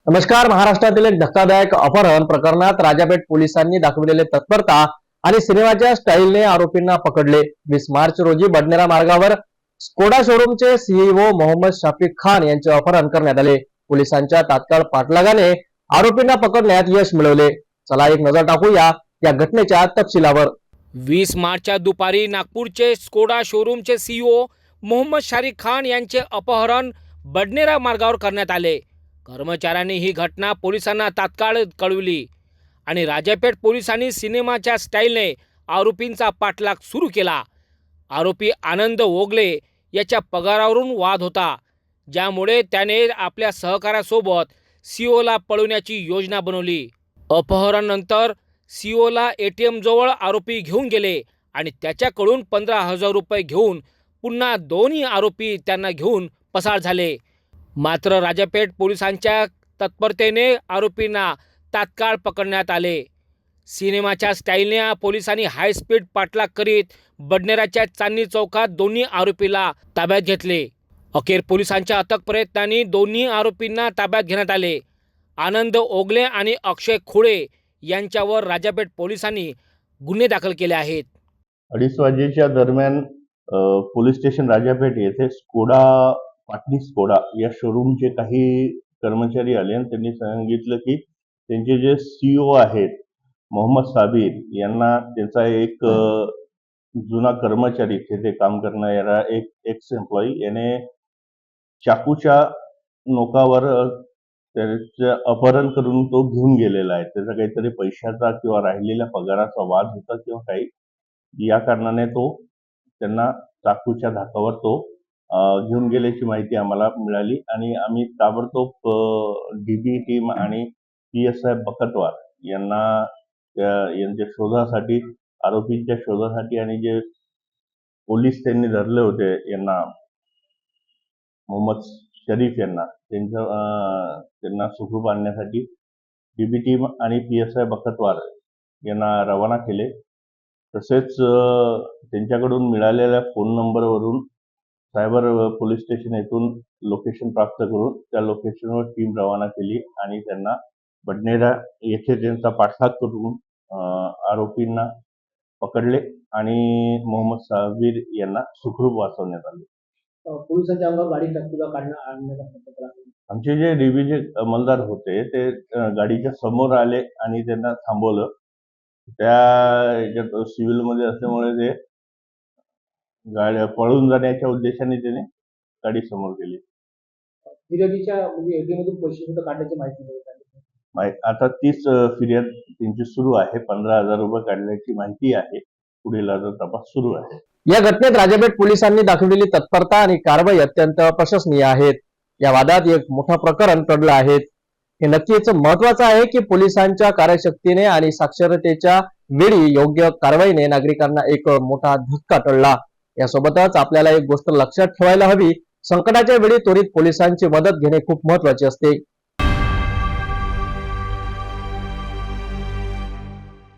नमस्कार. महाराष्ट्रातील एक धक्कादायक अपहरण प्रकरणात राजापेठ पोलिसांनी दाखविलेले तत्परता आणि सिनेमाच्या स्टाईलने आरोपींना पकडले. 20 मार्च रोजी बडनेरा मार्गावर स्कोडा शोरूमचे सीईओ मोहम्मद शफीक खान यांचे अपहरण करण्यात आले. पोलिसांच्या तात्काळ पाठलागाने आरोपींना पकडण्यात यश मिळवले. चला एक नजर टाकूया या घटनेच्या तपशिलावर. 20 मार्चच्या दुपारी नागपूरचे स्कोडा शोरूमचे सीईओ मोहम्मद शफीक खान यांचे अपहरण बडनेरा मार्गावर करण्यात आले. कर्मचाऱ्यांनी ही घटना पोलिसांना तात्काळ कळवली आणि राजापेठ पोलिसांनी सिनेमाच्या स्टाईलने आरोपींचा पाठलाग सुरू केला. आरोपी आनंद ओगले याच्या पगारावरून वाद होता, ज्यामुळे त्याने आपल्या सहकाऱ्यासोबत सीओला पळवण्याची योजना बनवली. अपहरणानंतर सीओला एटीएम जवळ आरोपी घेऊन गेले आणि त्याच्याकडून 15,000 रुपये घेऊन पुन्हा दोन्ही आरोपी त्यांना घेऊन पसार झाले. मात्र राजापेठ पोलिसांच्या तत्परतेने आरोपींना तात्काळ पकडण्यात आले. सिनेमाच्या स्टाईलने पोलिसांनी हाय स्पीड पाठलाग करीत बडनेराच्या चांदणी चौकात दोन्ही आरोपीला ताब्यात घेतले. अखेर पोलिसांच्या अथक प्रयत्नांनी दोन्ही आरोपींना ताब्यात घेण्यात आले. आनंद ओगले आणि अक्षय खुळे यांच्यावर राजापेठ पोलिसांनी गुन्हे दाखल केले आहेत. 2:30 वाजेच्या दरम्यान पोलीस स्टेशन राजापेठ येथे स्कोडा या शोरूमचे काही कर्मचारी आले आणि त्यांनी सांगितलं की त्यांचे जे सीईओ आहेत मोहम्मद साबिर यांना त्यांचा एक जुना कर्मचारी तिथे काम करणारा एक एक्स एम्प्लॉई याने चाकूच्या नोकावर त्याचे अपहरण करून तो घेऊन गेलेला आहे. त्याचा काहीतरी पैशाचा किंवा राहिलेल्या पगाराचा वाद होता किंवा काही, या कारणाने तो त्यांना चाकूच्या धाकावर तो घेऊन गेल्याची माहिती आम्हाला मिळाली आणि आम्ही ताबडतोब डीबी टीम आणि PSI बखतवार यांना यांच्या शोधासाठी, आरोपींच्या शोधासाठी आणि जे पोलीस त्यांनी धरले होते यांना मोहम्मद शरीफ यांना त्यांना सुखरूप आणण्यासाठी डीबी टीम आणि PSI बखतवार यांना रवाना केले. तसेच त्यांच्याकडून मिळालेल्या फोन नंबरवरून सायबर पोलीस स्टेशन येथून लोकेशन प्राप्त करून त्या लोकेशनवर टीम रवाना केली आणि त्यांना बडनेरा येथे त्यांचा पाठलाग करून आरोपींना पकडले आणि मोहम्मद साबिर यांना सुखरूप वाचवण्यात आले. पोलिसांच्या अंगावर गाडी आणण्याचा प्रयत्न केला. आमचे जे डीबीचे अंमलदार होते ते गाडीच्या समोर आले आणि त्यांना थांबवलं. त्या याच्यात सिव्हिलमध्ये असल्यामुळे ते गाड्या पळून जाण्याच्या उद्देशाने त्याने गाडी समोर केली. फिर्यादीच्या एटीएम मधून पैसे सुद्धा काढण्याची माहिती मिळाली. आता तीच फिर्याद त्यांची सुरू आहे. 15,000 रुपये काढण्याची माहिती आहे. पुढील तपास सुरू आहे. या घटनेत राजापेठ पोलिसांनी दाखवलेली तत्परता आणि कारवाई अत्यंत प्रशंसनीय आहेत. या वादात एक मोठं प्रकरण टळलं आहे. हे नक्कीच महत्वाचं आहे की पोलिसांच्या कार्यशक्तीने आणि साक्षरतेच्या वेळी योग्य कारवाईने नागरिकांना एक मोठा धक्का टळला. यासोबतच आपल्याला एक गोष्ट लक्षात ठेवायला हवी, संकटाच्या वेळी त्वरित पोलिसांची मदत घेणे खूप महत्वाचे असते.